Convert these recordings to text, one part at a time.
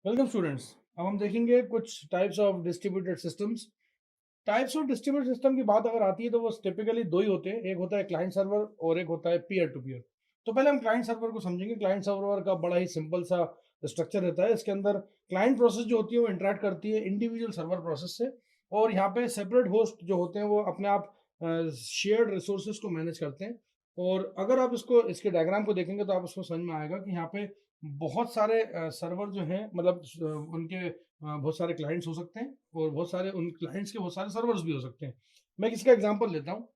Welcome students. अब हम देखेंगे कुछ types of distributed systems. Types of distributed system की बात अगर आती है तो वो टिपिकली दो ही होते हैं, एक होता है क्लाइंट सर्वर और एक होता है पीयर टू पीयर। तो पहले हम क्लाइंट सर्वर को समझेंगे। क्लाइंट सर्वर का बड़ा ही सिंपल सा स्ट्रक्चर रहता है। इसके अंदर क्लाइंट प्रोसेस जो होती है वो इंटरेक्ट करती है इंडिविजुअल सर्वर प्रोसेस से, और यहाँ पे सेपरेट होस्ट जो होते हैं वो अपने आप शेयर्ड रिसोर्सेज को मैनेज करते हैं। और अगर आप इसके डायग्राम को देखेंगे तो आप उसको समझ में आएगा कि यहाँ पे बहुत सारे सर्वर जो हैं, मतलब उनके बहुत सारे क्लाइंट्स हो सकते हैं और बहुत सारे उन क्लाइंट्स के बहुत सारे सर्वर्स भी हो सकते हैं। मैं किसका एग्जांपल लेता हूँ।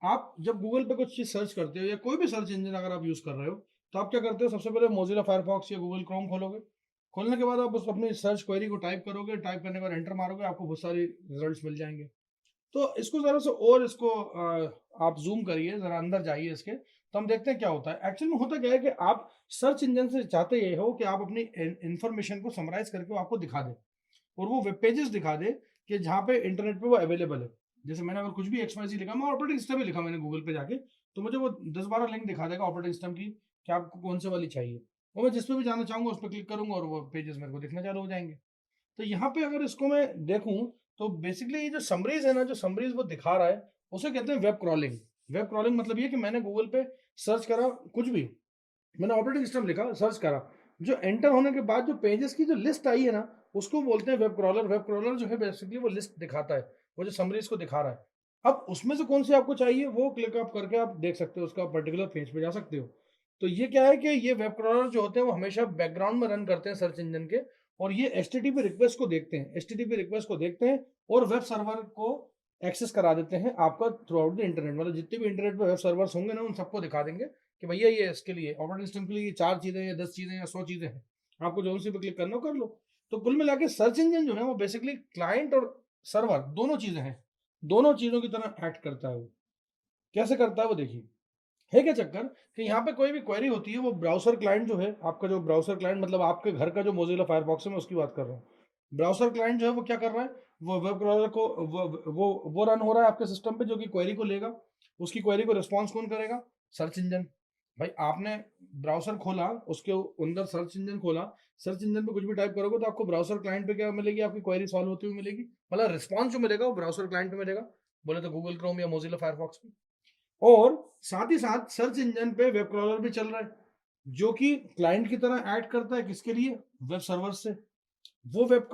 आप जब गूगल पे कुछ चीज सर्च करते हो या कोई भी सर्च इंजन अगर आप यूज कर रहे हो तो आप क्या करते हो, सबसे पहले मोजिला फायरफॉक्स या गूगल क्रोम खोलोगे। खोलने के बाद आप उस अपनी सर्च क्वेरी को टाइप करोगे, टाइप करने के बाद एंटर मारोगे, आपको बहुत सारे रिजल्ट्स मिल जाएंगे। तो इसको जरा से और इसको आप जूम करिए, जरा अंदर जाइए इसके, तो हम देखते हैं क्या होता है। एक्चुअली में होता क्या है कि आप सर्च इंजन से चाहते ये हो कि आप अपनी इंफॉर्मेशन को समराइज करके वो आपको दिखा दे, और वो वेब पेजेस दिखा दे कि जहाँ पे इंटरनेट पे वो अवेलेबल है। जैसे मैंने अगर कुछ भी XYZ लिखा, मैं ऑपरेटिंग सिस्टम भी लिखा मैंने गूगल पे जाके, तो मुझे वो 10-12 लिंक दिखा देगा ऑपरेटिंग सिस्टम की कि आपको कौन से वाली चाहिए, और मैं जिस पे भी जाना चाहूंगा उस पर क्लिक करूंगा और वो पेजेस मेरे को दिखना चालू हो जाएंगे। तो यहाँ पे अगर इसको मैं देखूं तो बेसिकली ये जो समरीज है ना, जो समरीज वो दिखा रहा है, उसे कहते हैं वेब क्रॉलिंग। वेब क्रॉलिंग मतलब ये कि मैंने गूगल पे सर्च करा कुछ भी, मैंने ऑपरेटिंग सिस्टम लिखा, सर्च करा, जो एंटर होने के बाद जो पेजेस की जो लिस्ट आई है ना, उसको बोलते हैं वेब क्रॉलर। वेब क्रॉलर जो है बेसिकली वो लिस्ट दिखाता है, वो जो समरीज को दिखा रहा है। अब उसमें से कौन सी आपको चाहिए वो क्लिक अप करके आप देख सकते हो, उसका पर्टिकुलर पेज पे जा सकते हो। तो ये क्या है कि ये वेब क्रॉलर जो होते हैं वो हमेशा बैकग्राउंड में रन करते हैं सर्च इंजन के, और ये HTTP रिक्वेस्ट को देखते हैं, HTTP रिक्वेस्ट को देखते हैं और वेब सर्वर को एक्सेस करा देते हैं आपका थ्रू आउट द इंटरनेट। मतलब जितने भी इंटरनेट पे वेब सर्वर्स होंगे ना, उन सबको दिखा देंगे कि भैया ये इसके लिए ऑपरेटिंग सिस्टम के लिए 4 चीजें या 10 चीजें या 100 चीजें हैं, आपको जो सी पे क्लिक करना हो कर लो। तो कुल मिला के सर्च इंजन जो है वो बेसिकली क्लाइंट और सर्वर दोनों चीजें हैं, दोनों चीजों की तरह एक्ट करता है वो। कैसे करता है वो देखिए। है क्या चक्कर कि यहाँ पे कोई भी क्वेरी होती है, वो ब्राउजर क्लाइंट जो है आपका, जो ब्राउजर क्लाइंट मतलब आपके घर का जो मोजिला फायरफॉक्स है, मैं उसकी बात कर रहा हूँ। ब्राउजर क्लाइंट जो है वो क्या कर रहा है, वो वेब ब्राउजर को वो रन हो रहा है आपके सिस्टम पे, जो कि क्वेरी को लेगा। उसकी क्वेरी को रिस्पॉन्स कौन करेगा? Search engine. भाई आपने ब्राउजर खोला, उसके अंदर सर्च इंजन खोला, सर्च इंजन पे कुछ भी टाइप करोगे तो आपको ब्राउजर क्लाइंट पे क्या मिलेगी? आपकी क्वेरी सॉल्व होती हुई मिलेगी। मतलब रिस्पॉन्स जो मिलेगा वो ब्राउजर क्लाइंट पे मिलेगा, बोले तो गूगल क्रोम या मोजिला फायरफॉक्स पे। और साथ ही साथ सर्च इंजन पे वेब क्रॉलर भी चल रहा है, जो कि क्लाइंट की तरह ऐड करता है किसके लिए? वेब सर्वर से। वो वेब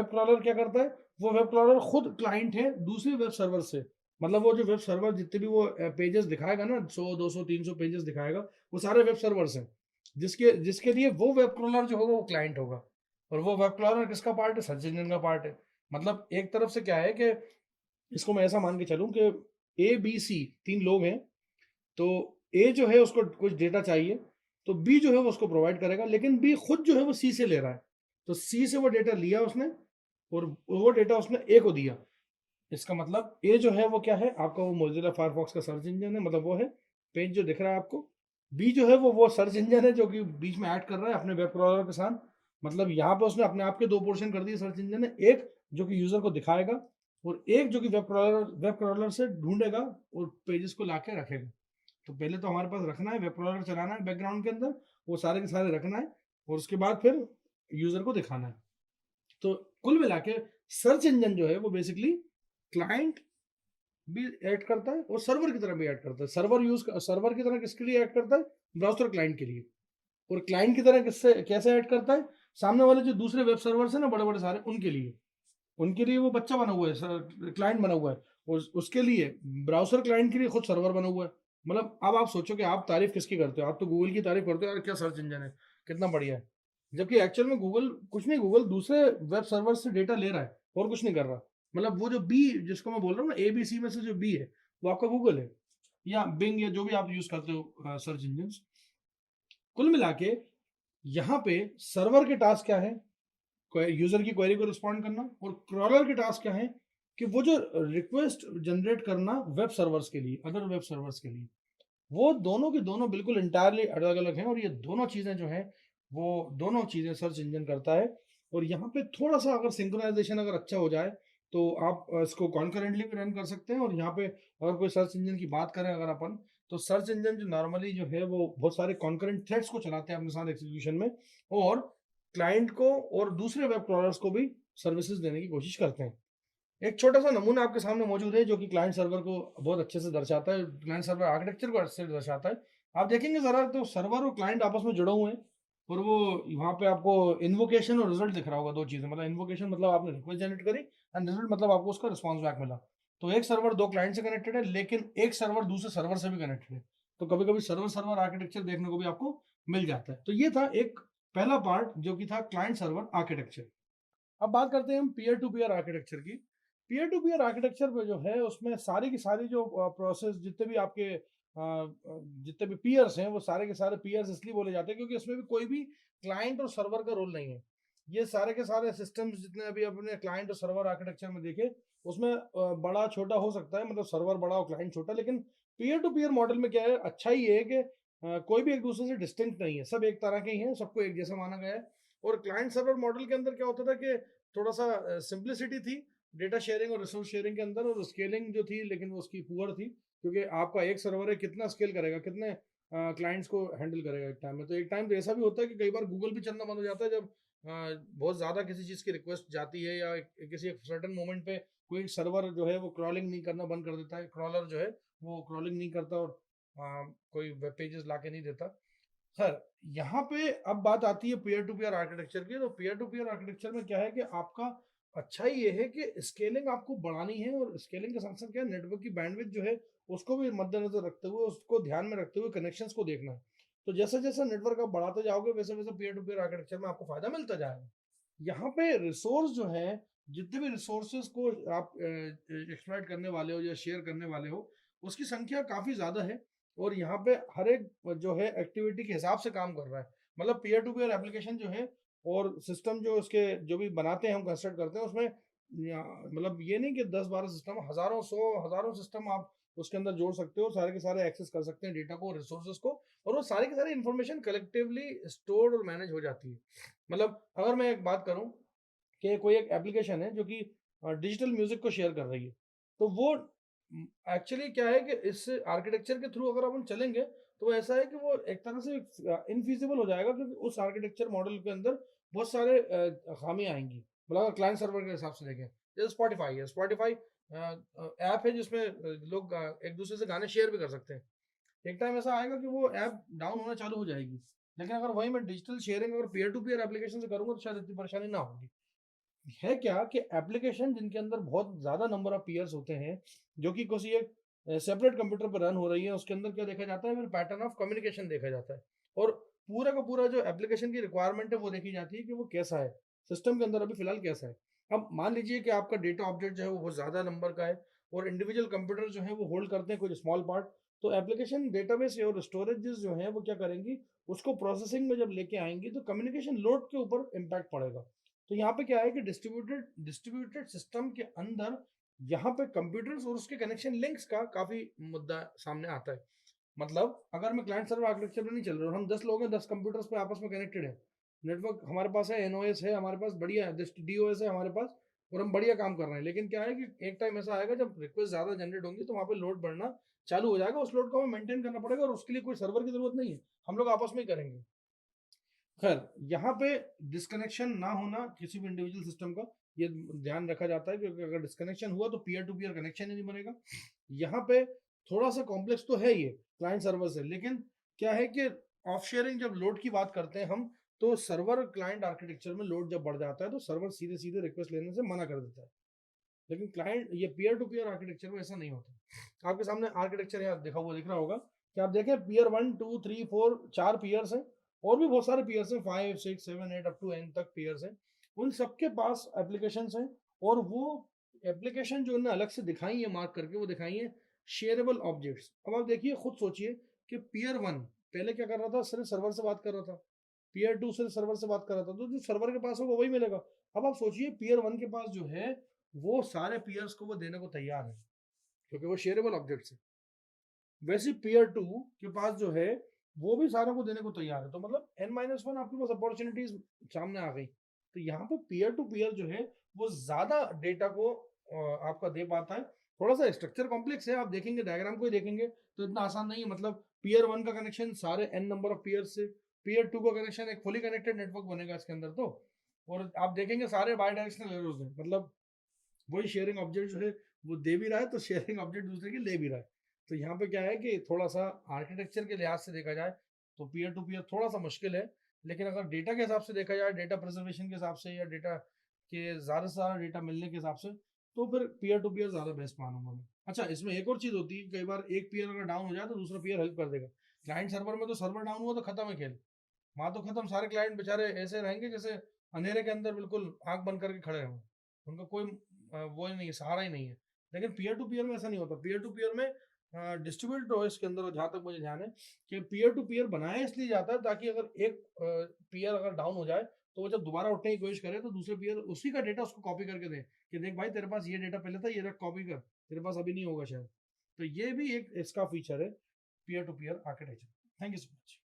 क्रॉलर क्या करता है? वो वेब क्रॉलर खुद क्लाइंट है दूसरे वेब सर्वर से। मतलब वो जो वेब सर्वर जितने भी वो पेजेस दिखाएगा ना, 100 200 300 पेजेस दिखाएगा, वो सारे वेब सर्वर्स हैं, जिसके जिसके लिए वो वेब क्रॉलर जो होगा वो क्लाइंट होगा। और वो वेब क्रॉलर किसका पार्ट है? सर्च इंजन का पार्ट है। मतलब एक तरफ से क्या है कि इसको मैं ऐसा मान के चलूं कि ABC 3 लोग हैं, तो ए जो है उसको कुछ डेटा चाहिए, तो बी जो है वो उसको प्रोवाइड करेगा, लेकिन बी खुद जो है वो सी से ले रहा है। तो सी से वो डेटा लिया उसने, और वो डेटा उसने ए को दिया। इसका मतलब ए जो है वो क्या है आपका? वो मोजिला फायरफॉक्स का सर्च इंजन है, मतलब वो है पेज जो दिख रहा है आपको। बी जो है वो सर्च इंजन है जो कि बीच में ऐड कर रहा है अपने वेब क्रॉलर के साथ। मतलब यहाँ पे उसने अपने आप के 2 पोर्शन कर दिए सर्च इंजन ने, एक जो कि यूजर को दिखाएगा, और एक जो कि वेब क्रॉलर से ढूंढेगा और पेजेस को लाके रखेगा। तो पहले तो हमारे पास रखना है, वेब ब्राउज़र चलाना है बैकग्राउंड के अंदर, वो सारे के सारे रखना है, और उसके बाद फिर यूजर को दिखाना है। तो कुल मिला के सर्च इंजन जो है वो बेसिकली क्लाइंट भी ऐड करता है और सर्वर की तरह भी ऐड करता है। सर्वर की तरह किसके लिए ऐड करता है? ब्राउज़र क्लाइंट के लिए। और क्लाइंट की तरह किससे कैसे ऐड करता है? सामने वाले जो दूसरे वेब सर्वर्स है ना, बड़े बड़े सारे, उनके लिए वो बच्चा बना हुआ है, क्लाइंट बना हुआ है, और उसके लिए ब्राउजर क्लाइंट के लिए खुद सर्वर बना हुआ है। मतलब अब आप सोचो कि आप तारीफ किसकी करते हो? आप तो गूगल की तारीफ करते हो, यार क्या सर्च इंजन है, कितना बढ़िया है। जबकि एक्चुअल में गूगल कुछ नहीं, गूगल दूसरे वेब सर्वर से डेटा ले रहा है और कुछ नहीं कर रहा। मतलब वो जो बी जिसको मैं बोल रहा हूँ ना, ABC में से जो बी है वो आपका गूगल है, या बिंग, या जो भी आप यूज करते हो सर्च इंजन। कुल मिला के यहाँ पे सर्वर के टास्क क्या है? यूजर की क्वेरी को रिस्पॉन्ड करना, और क्रॉलर के टास्क क्या है कि वो जो रिक्वेस्ट जनरेट करना वेब सर्वर्स के लिए, अदर वेब सर्वर्स के लिए। वो दोनों के दोनों बिल्कुल इंटायरली अलग अलग हैं, और ये दोनों चीजें जो हैं वो दोनों चीजें सर्च इंजन करता है। और यहाँ पे थोड़ा सा अगर सिंक्रोनाइजेशन अगर अच्छा हो जाए तो आप इसको कॉन्करेंटली भी रन कर सकते हैं। और यहाँ पे अगर कोई सर्च इंजन की बात करें अगर अपन, तो सर्च इंजन जो नॉर्मली जो है वो बहुत सारे कॉन्करेंट थ्रेड्स को चलाते हैं अपने साथ एग्जीक्यूशन में, और क्लाइंट को और दूसरे वेब क्रॉलर्स को भी सर्विसेज देने की कोशिश करते हैं। एक छोटा सा नमूना आपके सामने मौजूद है जो कि क्लाइंट सर्वर को बहुत अच्छे से दर्शाता है, क्लाइंट सर्वर आर्किटेक्चर को अच्छे से दर्शाता है। आप देखेंगे जरा तो सर्वर और क्लाइंट आपस में जुड़े हुए हैं, और वो वहाँ पे आपको इन्वोकेशन और रिजल्ट दिख रहा होगा, दो चीजें, मतलब इन्वोकेशन मतलब आपने रिक्वेस्ट जनरेट करी, एंड रिजल्ट मतलब आपको उसका रिस्पॉन्स बैक मिला। तो एक सर्वर दो क्लाइंट से कनेक्टेड है, लेकिन एक सर्वर दूसरे सर्वर से भी कनेक्टेड है। तो कभी कभी सर्वर सर्वर आर्किटेक्चर देखने को भी आपको मिल जाता है। तो ये था एक पहला पार्ट जो कि था क्लाइंट सर्वर आर्किटेक्चर। अब बात करते हैं हम पीयर टू पीयर आर्किटेक्चर की। पीयर टू पीयर आर्किटेक्चर पे जो है उसमें सारी की सारी जो प्रोसेस, जितने भी आपके जितने भी पीयर्स हैं वो सारे के सारे पीयर्स इसलिए बोले जाते हैं क्योंकि इसमें भी कोई भी क्लाइंट और सर्वर का रोल नहीं है। ये सारे के सारे सिस्टम्स जितने अभी अपने क्लाइंट और सर्वर आर्किटेक्चर में देखे, उसमें बड़ा छोटा हो सकता है, मतलब सर्वर बड़ा और क्लाइंट छोटा, लेकिन पीयर टू पीयर मॉडल में क्या है, अच्छा ही है कि कोई भी एक दूसरे से डिस्टिंक्ट नहीं है, सब एक तरह के ही हैं, सबको एक जैसा माना गया है। और क्लाइंट सर्वर मॉडल के अंदर क्या होता था कि थोड़ा सा सिंप्लिसिटी थी डेटा शेयरिंग और रिसोर्स शेयरिंग के अंदर, और स्केलिंग जो थी लेकिन वो उसकी पुअर थी, क्योंकि आपका एक सर्वर है कितना स्केल करेगा, कितने क्लाइंट्स को हैंडल करेगा एक टाइम में। तो एक टाइम तो ऐसा भी होता है कि कई बार गूगल भी चलना बंद हो जाता है जब बहुत ज़्यादा किसी चीज़ की रिक्वेस्ट जाती है, या किसी एक सर्टन मोमेंट पे कोई सर्वर जो है वो क्रॉलिंग नहीं करना बंद कर देता है, क्रॉलर जो है वो क्रॉलिंग नहीं करता और कोई वेब पेजेस ला के नहीं देता। खैर, यहाँ पे अब बात आती है पीयर टू पीयर आर्किटेक्चर की। तो पीयर टू पीयर आर्किटेक्चर में क्या है कि आपका अच्छा ही ये है कि स्केलिंग आपको बढ़ानी है, और स्केलिंग के साथ साथ क्या है, नेटवर्क की बैंडविड्थ जो है उसको भी मद्देनजर रखते हुए, उसको ध्यान में रखते हुए कनेक्शंस को देखना है। तो जैसे जैसे नेटवर्क आप बढ़ाते जाओगे वैसे वैसे पीयर टू पीयर आर्किटेक्चर में आपको फायदा मिलता जाएगा। यहाँ पे रिसोर्स जो है, जितने भी रिसोर्सेज को आप एक्सप्लॉइट करने वाले हो या शेयर करने वाले हो, उसकी संख्या काफी ज्यादा है। और यहाँ पे हर एक जो है एक्टिविटी के हिसाब से काम कर रहा है। मतलब पीयर टू पीयर एप्लीकेशन जो है और सिस्टम जो उसके जो भी बनाते हैं, हम कंस्ट्रक्ट करते हैं उसमें, मतलब ये नहीं कि 10-12 सिस्टम, हजारों 100 हजारों सिस्टम आप उसके अंदर जोड़ सकते हो, सारे के सारे एक्सेस कर सकते हैं डेटा को, रिसोर्सेज को, और वो सारी की सारी इंफॉर्मेशन कलेक्टिवली स्टोर्ड और मैनेज हो जाती है। मतलब अगर मैं एक बात करूं कि कोई एक एप्लीकेशन है जो कि डिजिटल म्यूजिक को शेयर कर रही है, तो वो एक्चुअली क्या है कि इस आर्किटेक्चर के थ्रू अगर अपन चलेंगे तो वो ऐसा है कि वो एक तरह से इनफीजिबल हो जाएगा, क्योंकि उस आर्किटेक्चर मॉडल के अंदर बहुत सारे खामियां आएंगी। मतलब अगर क्लाइंट सर्वर के हिसाब से देखें, जैसे स्पॉटिफाई है, स्पॉटिफाई ऐप है जिसमें लोग एक दूसरे से गाने शेयर भी कर सकते हैं। एक टाइम ऐसा आएगा कि वो ऐप डाउन होना चालू हो जाएगी, लेकिन अगर वही मैं डिजिटल शेयरिंग और पीयर टू पीयर एप्लीकेशन से करूंगा तो शायद इतनी परेशानी ना होगी। है क्या कि एप्लीकेशन जिनके अंदर बहुत ज्यादा नंबर ऑफ पीयर्स होते हैं, जो कि किसी एक सेपरेट कंप्यूटर पर रन हो रही है, उसके अंदर क्या देखा जाता है, फिर पैटर्न ऑफ कम्युनिकेशन देखा जाता है, और पूरा का पूरा जो एप्लीकेशन की रिक्वायरमेंट है वो देखी जाती है कि वो कैसा है, सिस्टम के अंदर अभी फिलहाल कैसा है। अब मान लीजिए कि आपका डेटा ऑब्जेक्ट जो है वो बहुत ज्यादा नंबर का है, और इंडिविजुअल कंप्यूटर जो है वो होल्ड करते हैं कुछ स्मॉल पार्ट। तो एप्लीकेशन डेटाबेस और स्टोरेजेस जो है वो क्या करेंगी, उसको प्रोसेसिंग में जब लेके आएंगी तो कम्युनिकेशन लोड के ऊपर इम्पैक्ट पड़ेगा। तो यहाँ पे क्या है कि डिस्ट्रीब्यूटेड सिस्टम के अंदर यहाँ पे कंप्यूटर्स और उसके कनेक्शन लिंक्स का काफी मुद्दा सामने आता है। मतलब अगर मैं क्लाइंट सर्वर आर्किटेक्चर में नहीं चल रहा हूँ, हम 10 लोग हैं, 10 कंप्यूटर्स पे आपस में कनेक्टेड है, नेटवर्क हमारे पास है, एनओएस है हमारे पास, बढ़िया है, डीओएस है हमारे पास, और हम बढ़िया काम कर रहे हैं। लेकिन क्या है कि एक टाइम ऐसा आएगा जब रिक्वेस्ट ज्यादा जनरेट होंगी तो वहाँ पे लोड बढ़ना चालू हो जाएगा, उस लोड को हमें मेंटेन करना पड़ेगा, और उसके लिए कोई सर्वर की जरूरत नहीं है, हम लोग आपस में ही करेंगे। खैर, यहाँ पे डिस्कनेक्शन ना होना किसी भी इंडिविजुअल सिस्टम का, ये ध्यान रखा जाता है, क्योंकि अगर डिस्कनेक्शन हुआ तो पीयर टू पीयर कनेक्शन ही नहीं बनेगा। यहाँ पे थोड़ा सा कॉम्प्लेक्स तो है ये क्लाइंट सर्वर से, लेकिन क्या है कि ऑफ शेयरिंग जब लोड की बात करते हैं हम, तो सर्वर क्लाइंट आर्किटेक्चर में लोड जब बढ़ जाता है तो सर्वर सीधे सीधे रिक्वेस्ट लेने से मना कर देता है। लेकिन क्लाइंट ये पीयर टू पीयर आर्किटेक्चर में ऐसा नहीं होता। आपके सामने आर्किटेक्चर यहाँ देखा हुआ दिख रहा होगा कि आप देखें पीयर 1 2 3 4 4 पीयर्स हैं, और भी बहुत सारे पीयर्स हैं, 5 6 7 8 अप टू एन तक पीयर्स हैं। उन सबके पास एप्लीकेशन हैं, और वो एप्लीकेशन जो उन्होंने अलग से दिखाई है मार्क करके, वो दिखाई है शेयरेबल ऑब्जेक्ट्स। अब आप देखिए, खुद सोचिए कि पीयर 1 पहले क्या कर रहा था, सिर्फ सर्वर से बात कर रहा था, पीयर 2 सिर्फ सर्वर से बात कर रहा था, तो जो सर्वर के पास होगा वही मिलेगा। अब आप सोचिए पीयर 1 के पास जो है वो सारे पीयर्स को वो देने को तैयार है, क्योंकि वो शेयरेबल ऑब्जेक्ट्स है। वैसे पीयर 2 के पास जो है वो भी सारों को देने को तैयार है, तो मतलब n-1 आपके पास अपॉर्चुनिटीज सामने आ गई। तो यहाँ पे पीयर टू पीयर जो है वो ज्यादा डेटा को आपका दे पाता है। थोड़ा सा स्ट्रक्चर कॉम्प्लेक्स है, आप देखेंगे डायग्राम को ही देखेंगे तो इतना आसान नहीं है। मतलब पीयर 1 का कनेक्शन सारे n नंबर ऑफ पीयर से, पीयर टू का कनेक्शन एक फुली कनेक्टेड नेटवर्क बनेगा इसके अंदर तो। और आप देखेंगे सारे बाई डायरेक्शनल एरोज हैं, मतलब वही शेयरिंग ऑब्जेक्ट जो है वो दे भी रहा है, तो शेयरिंग ऑब्जेक्ट दूसरे की ले भी रहा है। तो यहाँ पे क्या है कि थोड़ा सा आर्किटेक्चर के लिहाज से देखा जाए तो पीयर टू पीयर थोड़ा सा मुश्किल है, लेकिन अगर डेटा के हिसाब से देखा जाए, डेटा प्रिजर्वेशन के हिसाब से या डेटा के ज़्यादा से ज़्यादा डेटा मिलने के हिसाब से, तो फिर पीयर टू पीयर ज़्यादा बेस्ट मानूंगा मैं। अच्छा, इसमें एक और चीज़ होती है, कई बार एक पीयर अगर डाउन हो जाए तो दूसरा पीयर हेल्प कर देगा। क्लाइंट सर्वर में तो सर्वर डाउन हुआ तो खत्म है खेल, वहाँ तो खत्म, सारे क्लाइंट बेचारे ऐसे रहेंगे जैसे अंधेरे के अंदर बिल्कुल आंख बंद करके खड़े हों, उनका कोई वो ही नहीं है, सहारा ही नहीं है। लेकिन पीयर टू पीयर में ऐसा नहीं होता। पीयर टू पीयर में डिस्ट्रीब्यूटेड ओएस के अंदर जहाँ तक मुझे ध्यान है कि पीयर टू पीयर बनाया इसलिए जाता है ताकि अगर एक पीयर अगर डाउन हो जाए तो वो जब दोबारा उठने की कोशिश करे तो दूसरे पीयर उसी का डेटा उसको कॉपी करके दे कि देख भाई तेरे पास ये डेटा पहले था, ये रख कॉपी कर, तेरे पास अभी नहीं होगा शायद। तो ये भी एक इसका फीचर है peer to peer architecture. Thank you so much.